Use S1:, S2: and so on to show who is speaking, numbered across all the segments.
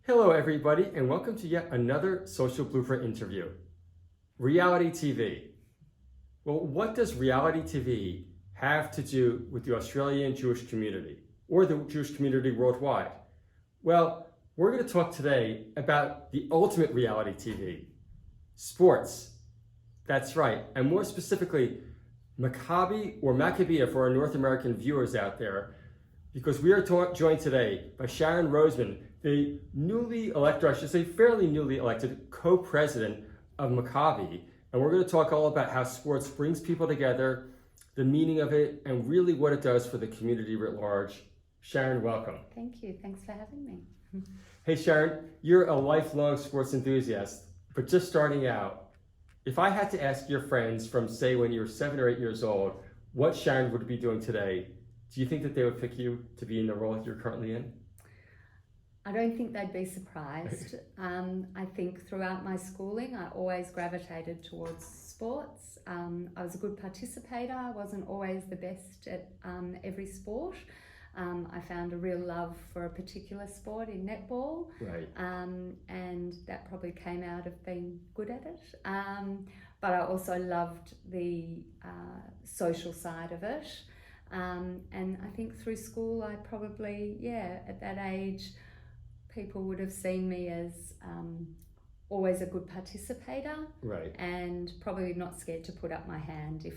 S1: Hello everybody, and welcome to yet another Social Blueprint interview. Reality TV. Well, what does reality TV have to do with the Australian Jewish community or the Jewish community worldwide? Well, we're going to talk today about the ultimate reality TV, sports. That's right, and more specifically, Maccabi or Maccabi for our North American viewers out there, because we are joined today by Sharon Roseman, the newly elected, or I should say fairly newly elected, co-president of Maccabi. And we're going to talk all about how sports brings people together, the meaning of it, and really what it does for the community writ large. Sharon, welcome.
S2: Thank you. Thanks for having me.
S1: Hey Sharon, you're a lifelong sports enthusiast, but just starting out, if I had to ask your friends from, say, when you were 7 or 8 years old, what Sharon would be doing today, do you think that they would pick you to be in the role that you're currently in?
S2: I don't think they'd be surprised. I think throughout my schooling, I always gravitated towards sports. I was a good participator. I wasn't always the best at every sport. I found a real love for a particular sport in netball.
S1: Right.
S2: And that probably came out of being good at it. But I also loved the social side of it. And I think through school, I probably, at that age, people would have seen me as always a good participator,
S1: right,
S2: and probably not scared to put up my hand if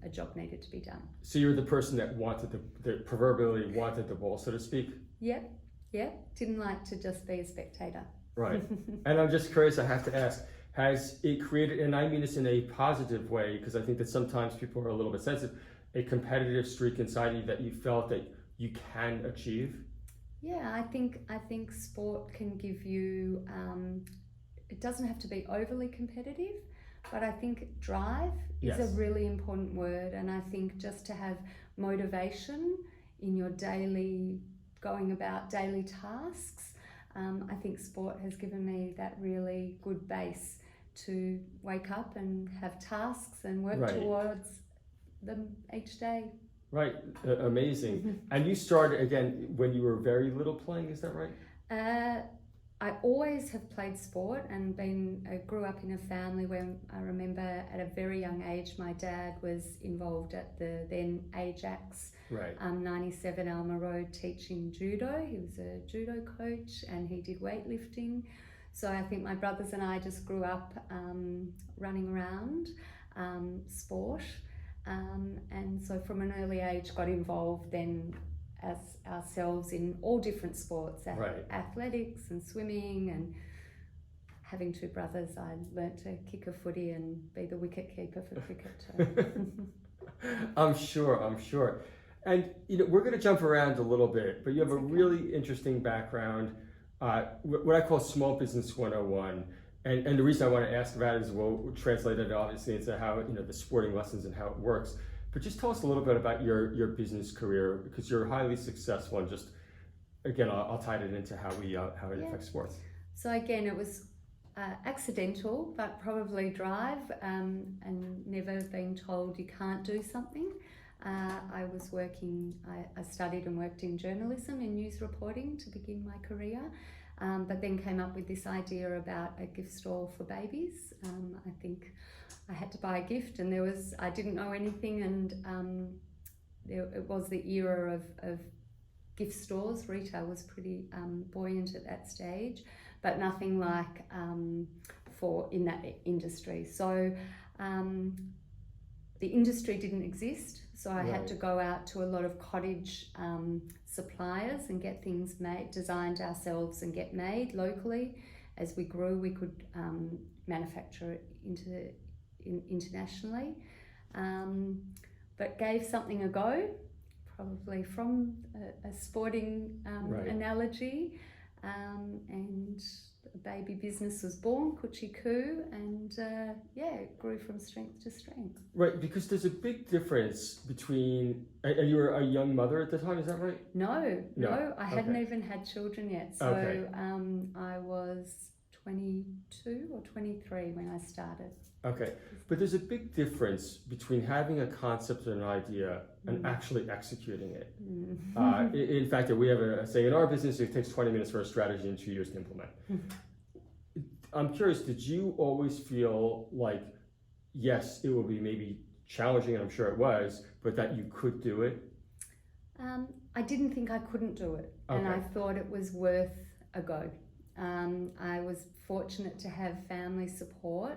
S2: a job needed to be done.
S1: So you're the person that wanted the proverbially wanted the ball, so to speak?
S2: Yep. Didn't like to just be a spectator.
S1: Right. And I'm just curious, I have to ask, has it created, and I mean this in a positive way, because I think that sometimes people are a little bit sensitive, a competitive streak inside you that you felt that you can achieve?
S2: Yeah, I think sport can give you, it doesn't have to be overly competitive, but I think drive is a really important word. And I think just to have motivation in your going about daily tasks, I think sport has given me that really good base to wake up and have tasks and work towards them each day.
S1: Right, amazing. And you started again when you were very little playing, is that right?
S2: I always have played sport and grew up in a family where I remember at a very young age my dad was involved at the then Ajax 97 Alma Road teaching judo. He was a judo coach and he did weightlifting. So I think my brothers and I just grew up running around sport. And so from an early age got involved then as ourselves in all different sports, athletics and swimming, and having two brothers, I learnt to kick a footy and be the wicket keeper for cricket.
S1: I'm sure. And we're going to jump around a little bit, but you have a really interesting background, what I call small business 101. And the reason I want to ask about it is we'll translate it obviously into how, the sporting lessons and how it works. But just tell us a little bit about your business career, because you're highly successful, and just, again, I'll tie it into how it affects sports.
S2: So again, it was accidental, but probably drive, and never being told you can't do something. I studied and worked in journalism and news reporting to begin my career. But then came up with this idea about a gift store for babies. I think I had to buy a gift, and I didn't know anything, and it was the era of gift stores. Retail was pretty buoyant at that stage, but nothing like in that industry. So the industry didn't exist, so I had to go out to a lot of cottage suppliers and get things designed ourselves and get made locally. As we grew, we could manufacture it internationally, but gave something a go, probably from a sporting analogy, and a baby business was born, Coochicoo, and it grew from strength to strength.
S1: Right, because there's a big difference between, and you were a young mother at the time, is that right?
S2: No, I hadn't even had children yet. So I was 22 or 23 when I started.
S1: Okay, but there's a big difference between having a concept or an idea and actually executing it. In fact, we have a saying in our business, it takes 20 minutes for a strategy and 2 years to implement. I'm curious, did you always feel like, yes, it will be maybe challenging, and I'm sure it was, but that you could do it?
S2: I didn't think I couldn't do it, and I thought it was worth a go. I was fortunate to have family support,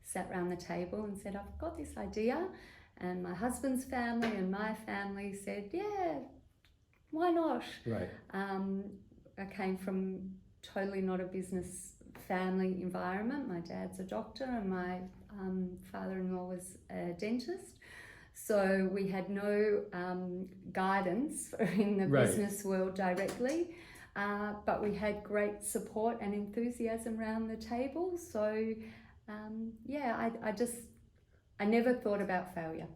S2: sat around the table and said, I've got this idea, and my husband's family and my family said, yeah, why not?
S1: Right.
S2: I came from totally not a business family environment. My dad's a doctor and my father-in-law was a dentist. So we had no guidance in the business world directly, but we had great support and enthusiasm around the table. So I never thought about failure.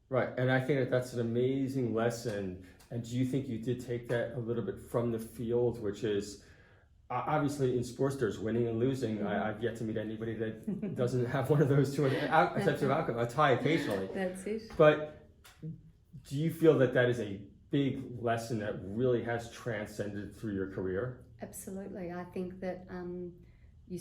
S1: Right, and I think that that's an amazing lesson. And do you think you did take that a little bit from the field, which is obviously in sports there's winning and losing. I've yet to meet anybody that doesn't have one of those two types of outcome. A tie occasionally.
S2: That's it.
S1: But do you feel that that is a big lesson that really has transcended through your career?
S2: Absolutely. I think that you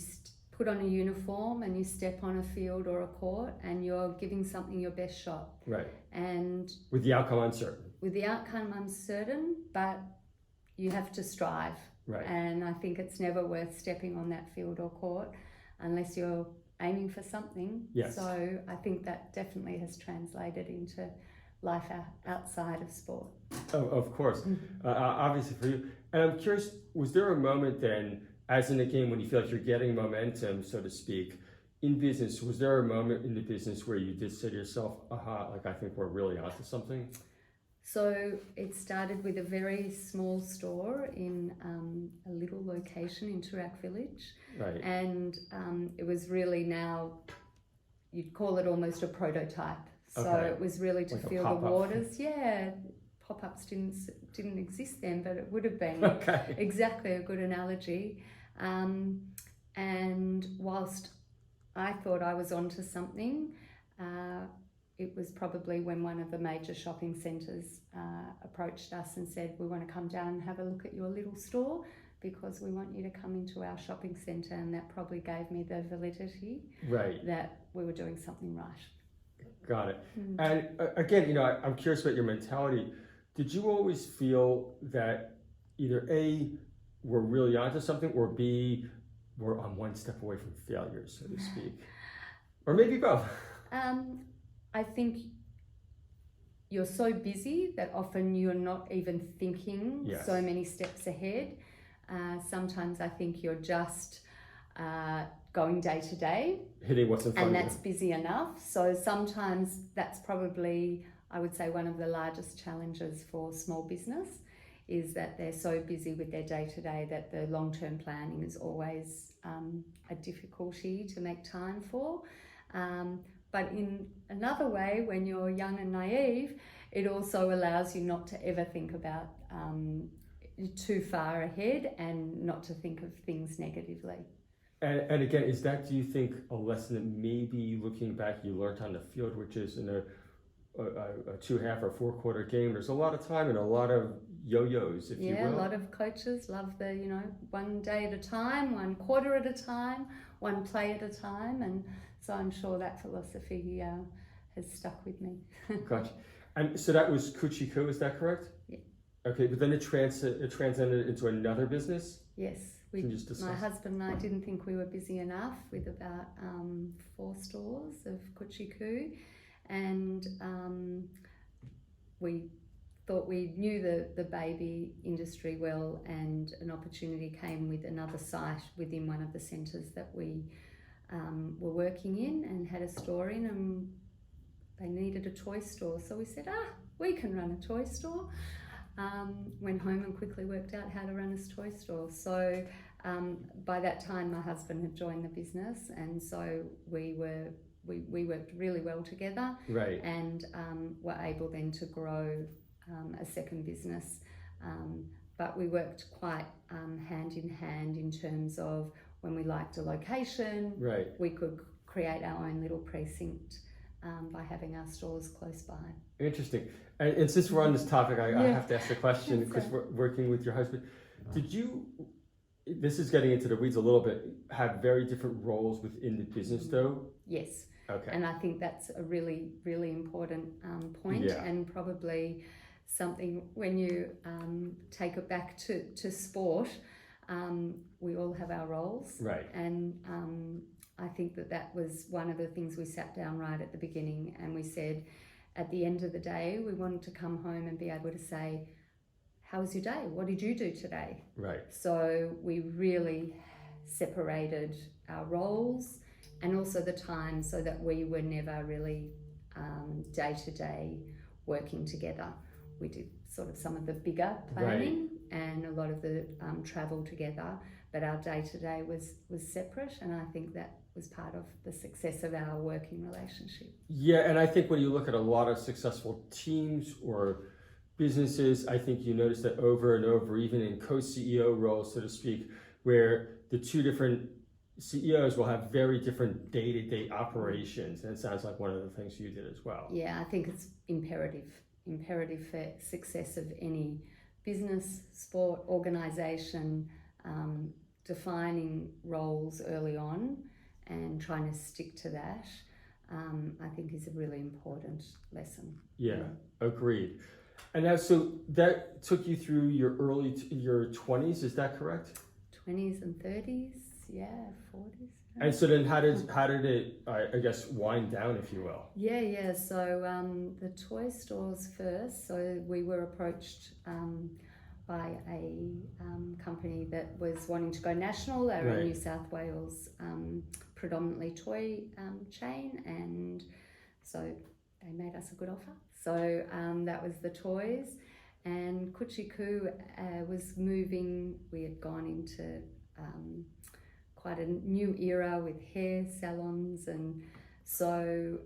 S2: put on a uniform and you step on a field or a court and you're giving something your best shot.
S1: Right.
S2: And
S1: with the outcome uncertain.
S2: With the outcome uncertain, but you have to strive.
S1: Right.
S2: And I think it's never worth stepping on that field or court unless you're aiming for something.
S1: Yes.
S2: So I think that definitely has translated into life outside of sport.
S1: Oh, of course. Obviously for you. And I'm curious, was there a moment then, as in the game, when you feel like you're getting momentum, so to speak, in business, was there a moment in the business where you did say to yourself, aha, like I think we're really onto something?
S2: So it started with a very small store in a little location in Turak Village.
S1: Right. And
S2: it was really now, you'd call it almost a prototype. So it was really to feel the waters. Yeah, pop-ups didn't exist then, but it would have been exactly a good analogy. And whilst I thought I was onto something, it was probably when one of the major shopping centres approached us and said, we want to come down and have a look at your little store because we want you to come into our shopping centre, and that probably gave me the validity that we were doing something right.
S1: Got it. And again, I'm curious about your mentality. Did you always feel that either A, we're really onto something, or B, we're on one step away from failure, so to speak? Or maybe both?
S2: I think you're so busy that often you're not even thinking so many steps ahead. Sometimes I think you're just going day to day.
S1: Hitting what's in front of you.
S2: And that's busy enough. So sometimes that's probably, I would say, one of the largest challenges for small business is that they're so busy with their day to day that the long-term planning is always a difficulty to make time for. But in another way, when you're young and naive, it also allows you not to ever think about too far ahead and not to think of things negatively.
S1: And again, is that, do you think, a lesson that maybe looking back you learned on the field, which is in a 2.5 or 4-quarter game, there's a lot of time and a lot of yo-yos, if you will.
S2: Yeah, a lot of coaches love the, one day at a time, 1 quarter at a time, 1 play at a time. And so I'm sure that philosophy has stuck with me.
S1: Gotcha. And so that was Coochicoo, is that correct?
S2: Yeah.
S1: Okay, but then it transcended into another business?
S2: Yes. My husband and I didn't think we were busy enough with about 4 stores of Coochicoo, and we thought we knew the baby industry well, and an opportunity came with another site within one of the centres that we were working in and had a store in, and they needed a toy store. So we said, we can run a toy store. Went home and quickly worked out how to run a toy store. So by that time my husband had joined the business, and so we worked really well together, and were able then to grow a second business, but we worked quite hand in hand in terms of when we liked a location, we could create our own little precinct by having our stores close by.
S1: Interesting. And since we're on this topic, I have to ask the question, because we're working with your husband. Did you, this is getting into the weeds a little bit, have very different roles within the business though?
S2: Yes.
S1: Okay.
S2: And I think that's a really, really important point, and probably something when you take it back to sport, we all have our roles.
S1: Right.
S2: And I think that was one of the things we sat down right at the beginning, and we said at the end of the day, we wanted to come home and be able to say, how was your day? What did you do today?
S1: Right.
S2: So we really separated our roles and also the time, so that we were never really day-to-day working together. We did sort of some of the bigger planning and a lot of the travel together, but our day-to-day was separate, and I think that was part of the success of our working relationship. Yeah,
S1: and I think when you look at a lot of successful teams or businesses, I think you notice that over and over, even in co-CEO roles, so to speak, where the two different CEOs will have very different day-to-day operations, and it sounds like one of the things you did as well.
S2: Yeah, I think it's imperative for success of any business, sport, organisation, defining roles early on and trying to stick to that, I think is a really important lesson.
S1: Yeah, agreed. And now, so that took you through your your 20s, is that correct?
S2: 20s and 30s, yeah, 40s.
S1: And so then how did it, I guess, wind down, if you will?
S2: Yeah. So the toy stores first. So we were approached by a company that was wanting to go national. They were a New South Wales predominantly toy chain, and so they made us a good offer. So that was the toys, and Coochicoo was moving. We had gone into quite a new era with hair salons, and so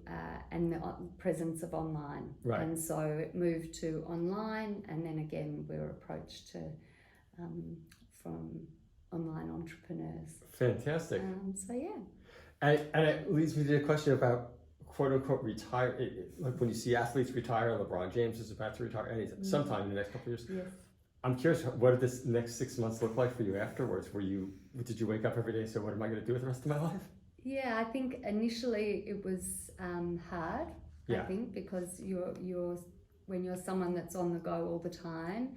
S2: and the presence of online, and so it moved to online, and then again we were approached to from online entrepreneurs.
S1: Fantastic.
S2: So yeah,
S1: and it leads me to the question about quote unquote retire. Like when you see athletes retire, LeBron James is about to retire, and he's sometime in the next couple of years.
S2: Yes.
S1: I'm curious, what did this next 6 months look like for you afterwards? Did you wake up every day and say, what am I going to do with the rest of my life?
S2: Yeah, I think initially it was hard. I think because you're when you're someone that's on the go all the time,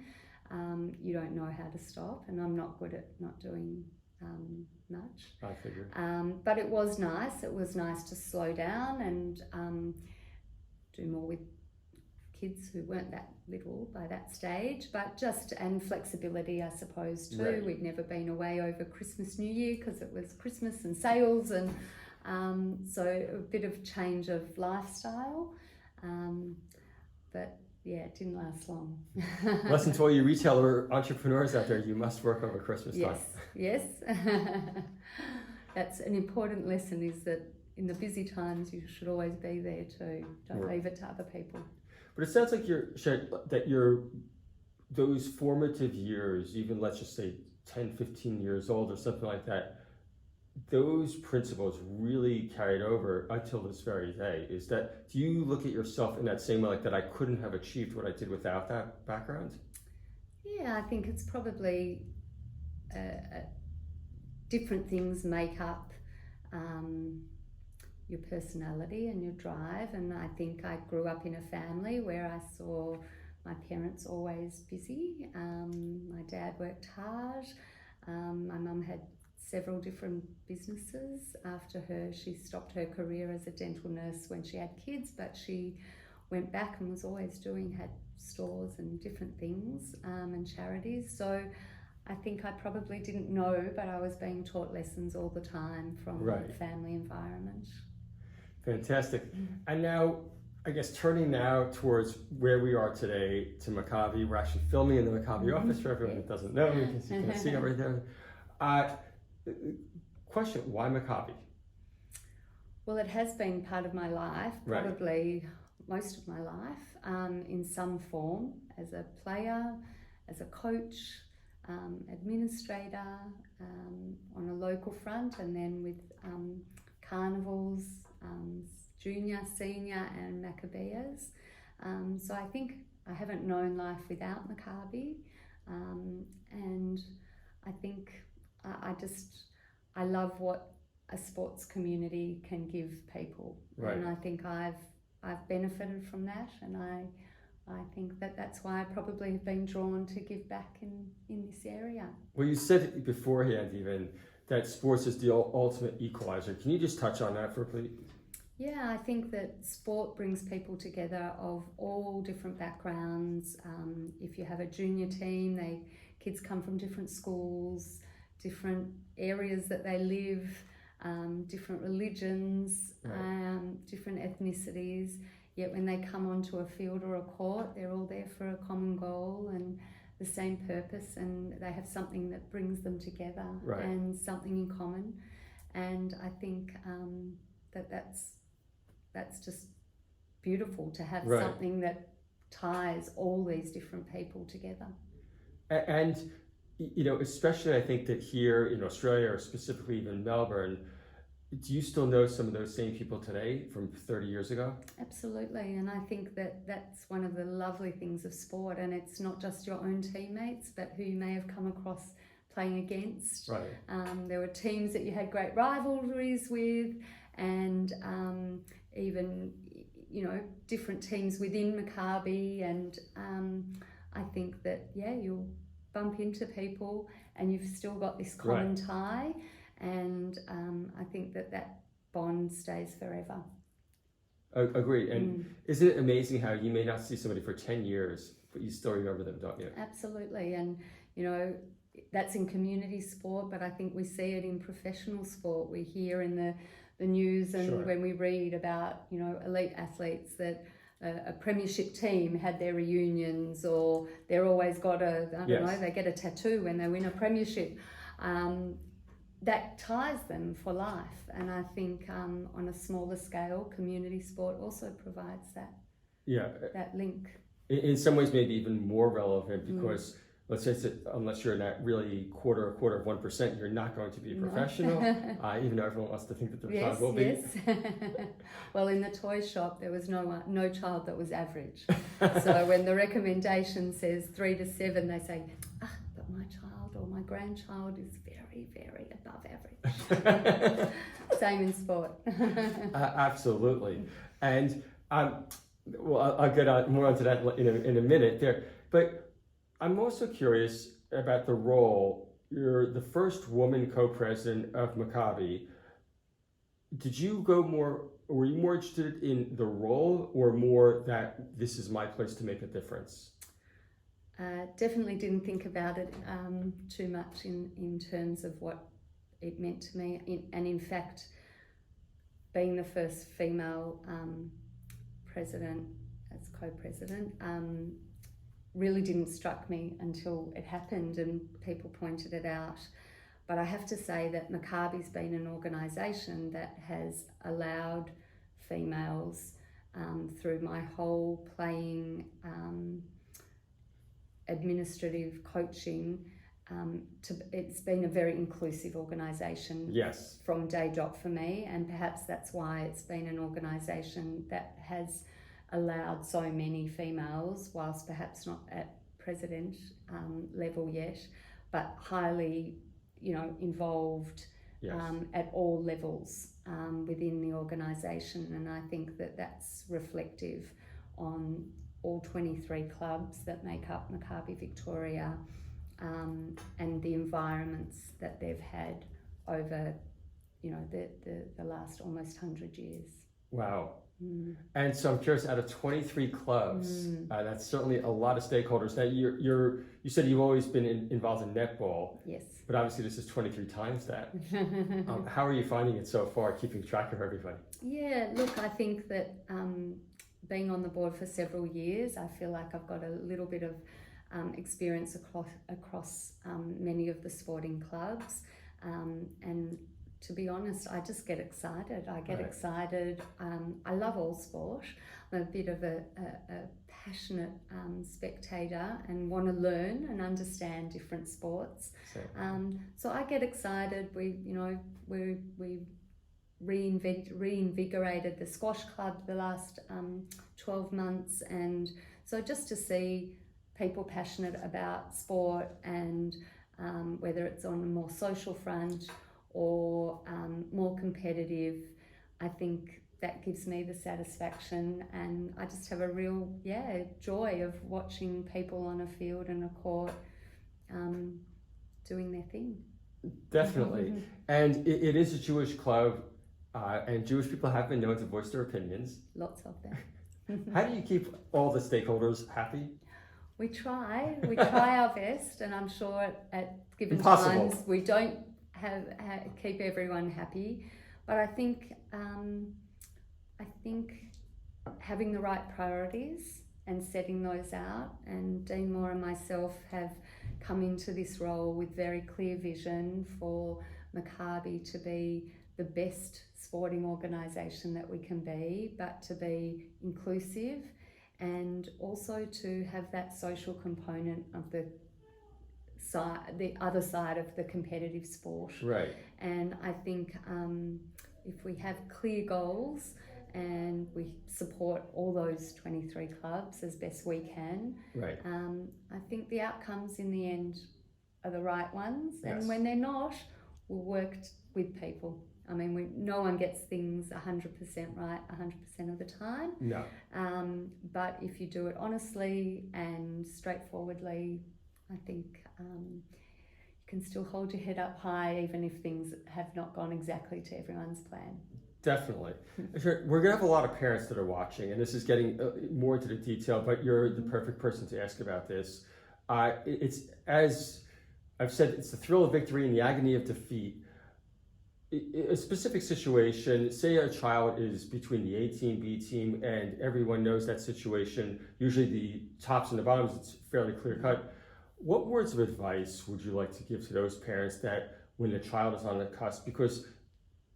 S2: you don't know how to stop, and I'm not good at not doing much.
S1: I figured.
S2: But it was nice. It was nice to slow down and do more with kids who weren't that little by that stage, but and flexibility, I suppose, too.
S1: Right.
S2: We'd never been away over Christmas, New Year, because it was Christmas and sales, and so a bit of change of lifestyle, but yeah, it didn't last long.
S1: Lesson to all you retailer entrepreneurs out there, you must work over Christmas time.
S2: Yes. That's an important lesson, is that in the busy times you should always be there too. Don't leave it to other people.
S1: But it sounds like those formative years, even let's just say 10, 15 years old or something like that, those principles really carried over until this very day. Do you look at yourself in that same way, like that I couldn't have achieved what I did without that background?
S2: Yeah, I think it's probably different things make up your personality and your drive, and I think I grew up in a family where I saw my parents always busy. My dad worked hard. My mum had several different businesses. After she stopped her career as a dental nurse when she had kids, but she went back and was always had stores and different things and charities. So I think I probably didn't know, but I was being taught lessons all the time from the family environment.
S1: Fantastic. And now, I guess turning now towards where we are today to Maccabi. We're actually filming in the Maccabi office for everyone that doesn't know. You can see over there. Question, why Maccabi? Well, it has been part of my life, probably most of my life, in some form, as a player, as a coach,
S2: administrator on a local front, and then with carnivals, junior, senior, and Maccabias. So I think I haven't known life without Maccabi, and I think I love what a sports community can give people, and I think I've benefited from that, and I think that's why I probably have been drawn to give back in this area.
S1: Well, you said beforehand even that sports is the ultimate equalizer. Can you just touch on that for please?
S2: Yeah, I think that sport brings people together of all different backgrounds. If you have a junior team, kids come from different schools, different areas that they live, different religions, different ethnicities. Yet when they come onto a field or a court, they're all there for a common goal and the same purpose, and they have something that brings them together and something in common. And I think that's just beautiful to have something that ties all these different people together.
S1: And you know, especially I think that here in Australia, or specifically even Melbourne, do you still know some of those same people today from 30 years ago? Absolutely,
S2: and I think that's one of the lovely things of sport, and it's not just your own teammates, but who you may have come across playing against. There were teams that you had great rivalries with, and even, you know, different teams within Maccabi, and I think that, you'll bump into people and you've still got this common tie, and I think that bond stays forever.
S1: Agreed. And isn't it amazing how you may not see somebody for 10 years, but you still remember them, don't you?
S2: Absolutely. And, you know, that's in community sport, but I think we see it in professional sport. We hear in the news and when we read about, you know, elite athletes that a premiership team had their reunions, or they're always got they get a tattoo when they win a premiership. That ties them for life, and I think on a smaller scale, community sport also provides that link.
S1: In some ways, maybe even more relevant, because let's face it, unless you're in that really quarter of 1%, you're not going to be a professional, even though everyone wants to think that the child will be.
S2: Well, in the toy shop, there was no child that was average. So when the recommendation says 3 to 7, they say, but my child or my grandchild is very, very above average. Same in sport.
S1: Absolutely. And well, I'll get more onto that in a minute there. But I'm also curious about the role. You're the first woman co-president of Maccabi. Were you more interested in the role, or more that this is my place to make a difference?
S2: Definitely didn't think about it too much in terms of what it meant to me. And in fact, being the first female president as co-president really didn't struck me until it happened and people pointed it out. But I have to say that Maccabi's been an organisation that has allowed females through my whole playing, administrative coaching, it's been a very inclusive organisation from day dot for me, and perhaps that's why it's been an organisation that has allowed so many females, whilst perhaps not at president level yet, but highly, you know, involved at all levels within the organisation. And I think that that's reflective on all 23 clubs that make up Maccabi Victoria, and the environments that they've had over, you know, the last almost 100 years.
S1: Wow. And so I'm curious, out of 23 clubs, that's certainly a lot of stakeholders. Now you said you've always been involved in netball.
S2: Yes.
S1: But obviously this is 23 times that. How are you finding it so far, keeping track of everybody? Yeah,
S2: look, I think that being on the board for several years, I feel like I've got a little bit of experience across many of the sporting clubs, and to be honest, I just get excited. I love all sport. I'm a bit of a passionate spectator and want to learn and understand different sports. So I get excited. We reinvigorated the squash club the last 12 months, and so just to see people passionate about sport and whether it's on a more social front or more competitive, I think that gives me the satisfaction, and I just have a real joy of watching people on a field and a court doing their thing.
S1: Definitely. And it is a Jewish club, and Jewish people have been known to voice their opinions.
S2: Lots of them.
S1: How do you keep all the stakeholders happy?
S2: We try our best, and I'm sure at given
S1: Impossible.
S2: times we don't keep everyone happy, but I think having the right priorities and setting those out, and Dean Moore and myself have come into this role with very clear vision for Maccabi to be the best sporting organisation that we can be, but to be inclusive and also to have that social component of the other side of the competitive sport.
S1: Right.
S2: And I think if we have clear goals and we support all those 23 clubs as best we can,
S1: right.
S2: I think the outcomes in the end are the right ones.
S1: Yes.
S2: And when they're not, we'll work with people. I mean, no one gets things 100% right 100% of the time.
S1: No.
S2: But if you do it honestly and straightforwardly, I think you can still hold your head up high even if things have not gone exactly to everyone's plan.
S1: Definitely. Sure. We're going to have a lot of parents that are watching, and this is getting more into the detail, but you're the perfect person to ask about this. It's, as I've said, it's the thrill of victory and the agony of defeat. A specific situation, say a child is between the A team, B team, and everyone knows that situation, usually the tops and the bottoms, it's fairly clear cut. What words of advice would you like to give to those parents that when the child is on the cusp? Because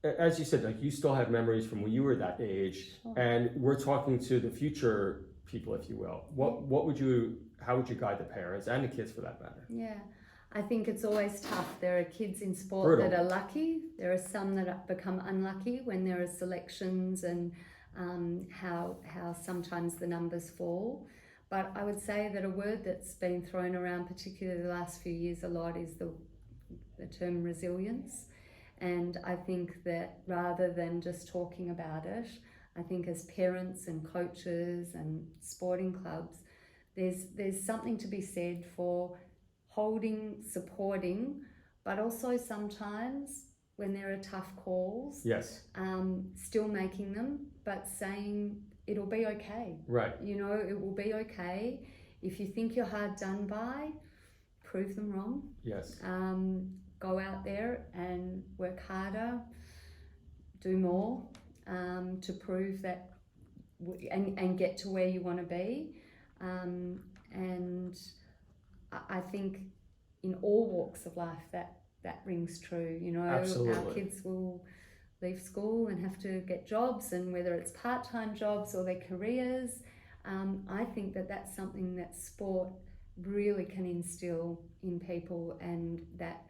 S1: as you said, like, you still have memories from when you were that age, sure. And we're talking to the future people, if you will. How would you guide the parents and the kids for that matter?
S2: Yeah. I think it's always tough. There are kids in sport
S1: Brutal.
S2: that are lucky. There are some that become unlucky when there are selections and how sometimes the numbers fall. But I would say that a word that's been thrown around, particularly the last few years a lot, is the term resilience. And I think that rather than just talking about it, I think as parents and coaches and sporting clubs, there's something to be said for holding, supporting, but also sometimes when there are tough calls,
S1: yes,
S2: still making them, but saying it'll be okay.
S1: Right.
S2: You know, it will be okay. If you think you're hard done by, prove them wrong.
S1: Yes.
S2: Go out there and work harder, do more to prove that, and get to where you want to be. And I think in all walks of life that rings true. You know,
S1: absolutely.
S2: Our kids will leave school and have to get jobs, and whether it's part-time jobs or their careers, I think that that's something that sport really can instill in people, and that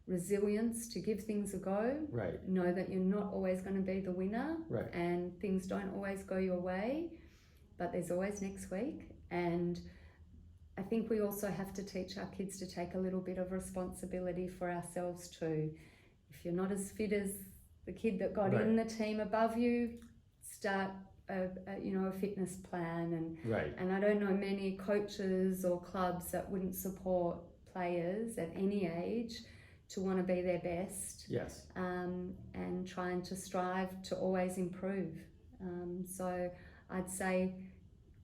S2: resilience to give things a go.
S1: Right.
S2: Know that you're not always going to be the winner.
S1: Right.
S2: And things don't always go your way, but there's always next week. And I think we also have to teach our kids to take a little bit of responsibility for ourselves too. If you're not as fit as the kid that got
S1: right.
S2: in the team above you, start a fitness plan. And
S1: right.
S2: And I don't know many coaches or clubs that wouldn't support players at any age to want to be their best.
S1: Yes.
S2: And trying to strive to always improve. So I'd say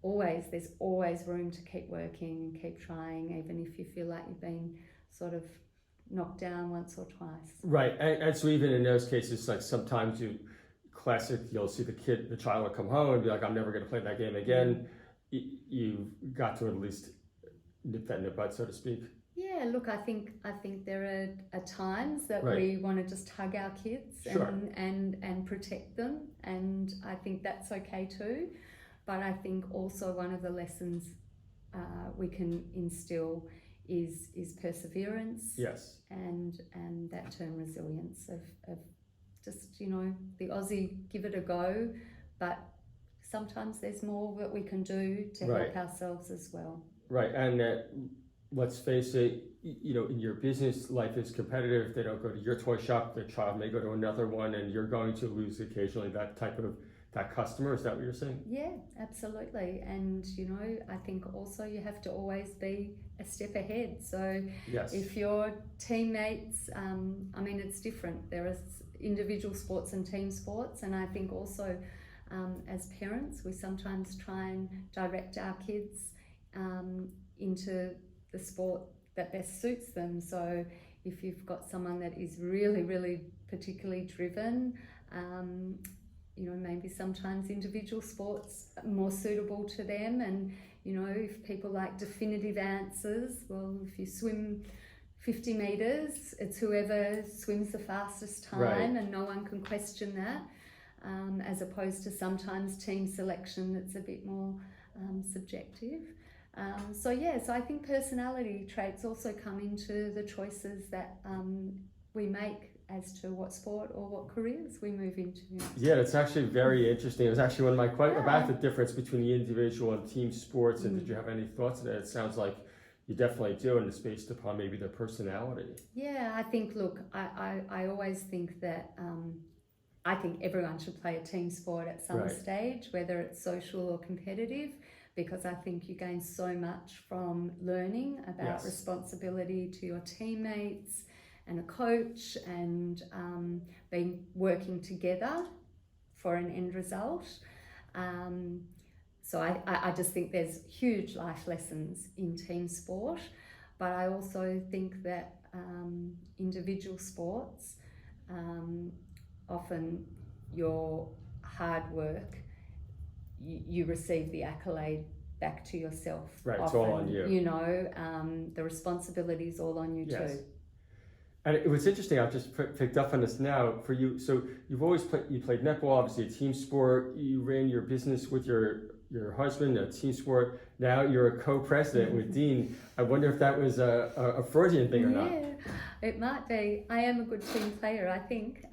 S2: there's always room to keep working and keep trying, even if you feel like you've been sort of knocked down once or twice.
S1: Right. And so even in those cases, like sometimes you'll see the child will come home and be like, I'm never going to play that game again. You've got to at least nip that in the bud, so to speak.
S2: Yeah, look, I think there are times that
S1: right.
S2: we want to just hug our kids
S1: sure.
S2: and protect them, and I think that's okay too. but I think also one of the lessons we can instill is perseverance.
S1: Yes.
S2: And that term resilience of just, the Aussie, give it a go, but sometimes there's more that we can do to help ourselves as well.
S1: Right, and let's face it, in your business, life is competitive. They don't go to your toy shop, their child may go to another one, and you're going to lose occasionally that customer. Is that what you're saying?
S2: Yeah, absolutely. And, I think also you have to always be a step ahead. So if your teammates, it's different. There are individual sports and team sports, and I think also as parents, we sometimes try and direct our kids into the sport that best suits them. So if you've got someone that is really, really particularly driven, maybe sometimes individual sports are more suitable to them. And, if people like definitive answers, well, if you swim 50 metres, it's whoever swims the fastest time, and no one can question that, as opposed to sometimes team selection that's a bit more subjective. So I think personality traits also come into the choices that we make as to what sport or what careers we move into.
S1: Yeah, it's actually very interesting. It was actually one of my questions about the difference between the individual and team sports. And did you have any thoughts on that? It sounds like you definitely do, and it's based upon maybe their personality.
S2: Yeah, I think, look, I always think that I think everyone should play a team sport at some stage, whether it's social or competitive, because I think you gain so much from learning about responsibility to your teammates and a coach, and working together for an end result. So I just think there's huge life lessons in team sport, but I also think that individual sports, often your hard work, you receive the accolade back to yourself.
S1: Right,
S2: often,
S1: it's all on you.
S2: The responsibility is all on you too.
S1: And it was interesting, I've just picked up on this now for you. So you've always played netball, obviously a team sport. You ran your business with your husband, a team sport. Now you're a co-president with Dean. I wonder if that was a Freudian thing or not.
S2: Yeah, it might be. I am a good team player, I think.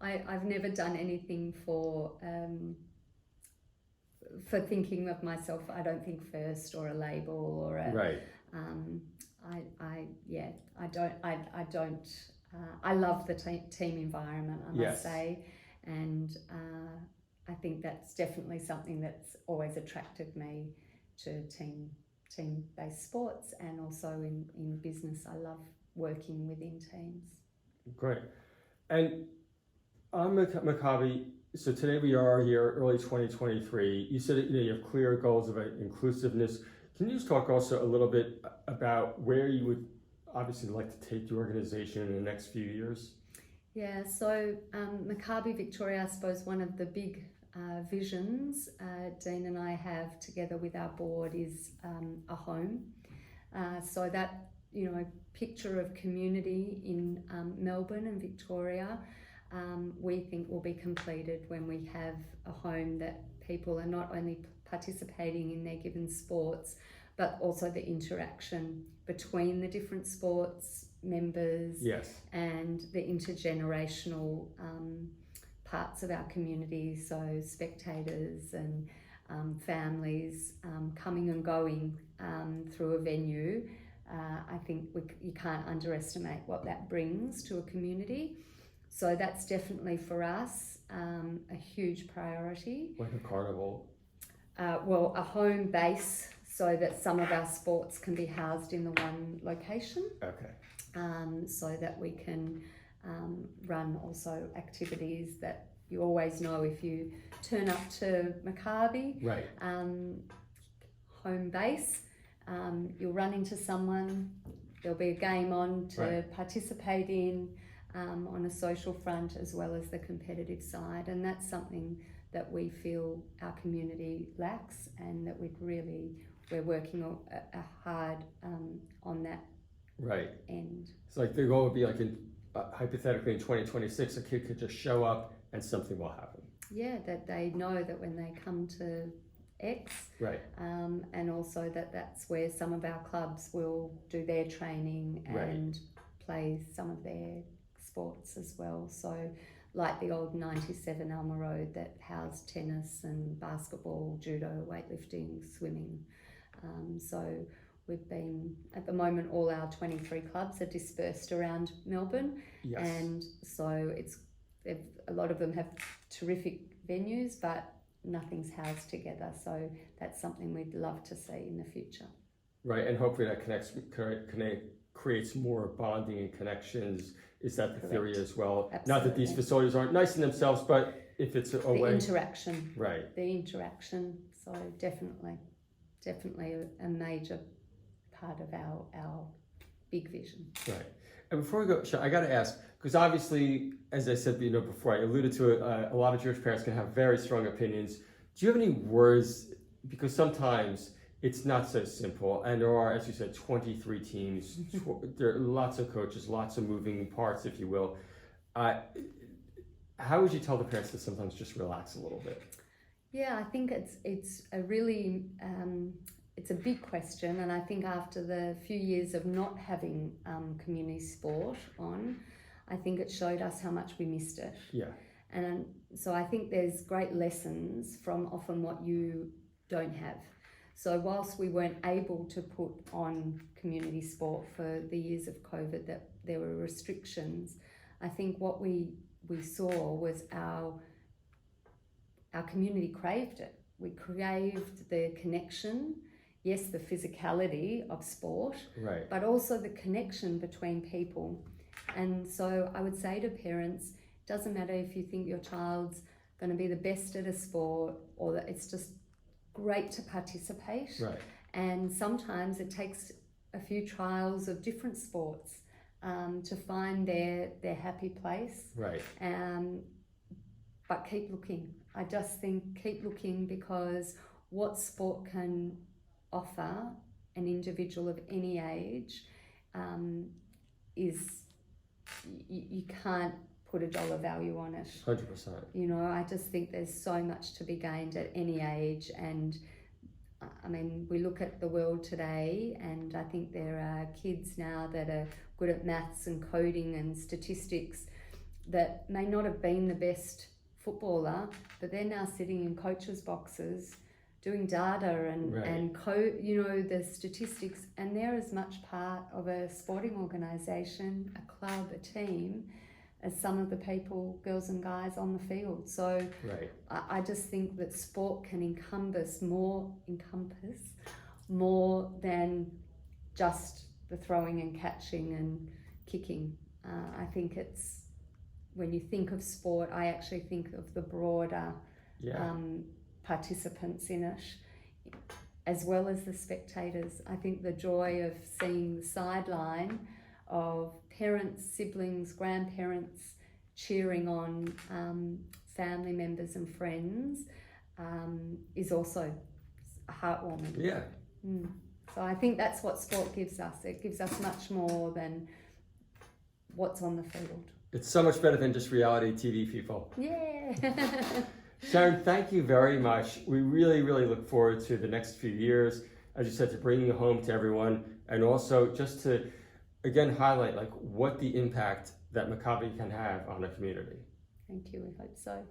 S2: I've never done anything for thinking of myself, I don't think, first, or a label or a I love the team environment, I must say, and I think that's definitely something that's always attracted me to team-based sports, and also in business. I love working within teams. Great.
S1: And on Maccabi, so today we are here, early 2023. You said that you have clear goals of inclusiveness. Can you just talk also a little bit about where you would obviously like to take the organization in the next few years?
S2: Yeah, so Maccabi Victoria, I suppose one of the big visions Dean and I have together with our board is a home. So that, picture of community in Melbourne and Victoria, we think will be completed when we have a home that people are not only participating in their given sports, but also the interaction between the different sports members and the intergenerational parts of our community, so spectators and families coming and going through a venue. I think you can't underestimate what that brings to a community. So that's definitely for us a huge priority.
S1: Like a carnival?
S2: Well, a home base, so that some of our sports can be housed in the one location.
S1: Okay.
S2: So that we can run also activities that you always know if you turn up to Maccabi, home base, you'll run into someone, there'll be a game on to participate in on a social front as well as the competitive side, and that's something that we feel our community lacks, and that we're working hard on that end.
S1: It's like the goal would be like hypothetically in 2026, a kid could just show up and something will happen.
S2: Yeah, that they know that when they come to X.
S1: Right.
S2: And also that's where some of our clubs will do their training and play some of their sports as well. So like the old 97 Alma Road that housed tennis and basketball, judo, weightlifting, swimming. So we've been, at the moment, all our 23 clubs are dispersed around Melbourne.
S1: Yes.
S2: And so a lot of them have terrific venues, but nothing's housed together. So that's something we'd love to see in the future.
S1: Right, and hopefully that creates more bonding and connections. Is that the theory as well?
S2: Absolutely.
S1: Not that these facilities aren't nice in themselves, but if it's a way...
S2: The interaction.
S1: Right.
S2: The interaction. So definitely a major part of our big vision.
S1: Right. And before we go, I got to ask, because obviously, as I said before, I alluded to it, a lot of Jewish parents can have very strong opinions. Do you have any words, because sometimes it's not so simple, and there are, as you said, 23 teams, there are lots of coaches, lots of moving parts, if you will. How would you tell the parents to sometimes just relax a little bit?
S2: Yeah, I think it's a really it's a big question, and I think after the few years of not having community sport on, I think it showed us how much we missed it.
S1: Yeah.
S2: And so I think there's great lessons from often what you don't have. So whilst we weren't able to put on community sport for the years of COVID, that there were restrictions, I think what we saw was our community craved it. We craved the connection, yes, the physicality of sport,
S1: right,
S2: but also the connection between people. And so I would say to parents, it doesn't matter if you think your child's going to be the best at a sport or that it's just great to participate.
S1: right.
S2: And sometimes it takes a few trials of different sports to find their happy place.
S1: Right.
S2: But keep looking. I just think keep looking, because what sport can offer an individual of any age is you can't put a dollar value on it.
S1: 100%.
S2: You know, I just think there's so much to be gained at any age. And I mean, we look at the world today, and I think there are kids now that are good at maths and coding and statistics that may not have been the best footballer, but they're now sitting in coaches' boxes doing data and the statistics, and they're as much part of a sporting organisation, a club, a team, as some of the people, girls and guys on the field. So I just think that sport can encompass more than just the throwing and catching and kicking. I think it's, when you think of sport, I actually think of the broader participants in it, as well as the spectators. I think the joy of seeing the sideline of parents, siblings, grandparents cheering on family members and friends is also heartwarming.
S1: Yeah.
S2: So I think that's what sport gives us. It gives us much more than what's on the field.
S1: It's so much better than just reality TV, people.
S2: Yeah.
S1: Sharon, thank you very much. We really, really look forward to the next few years, as you said, to bringing it home to everyone, and also just to, again, highlight like what the impact that Maccabi can have on a community.
S2: Thank you, we hope so.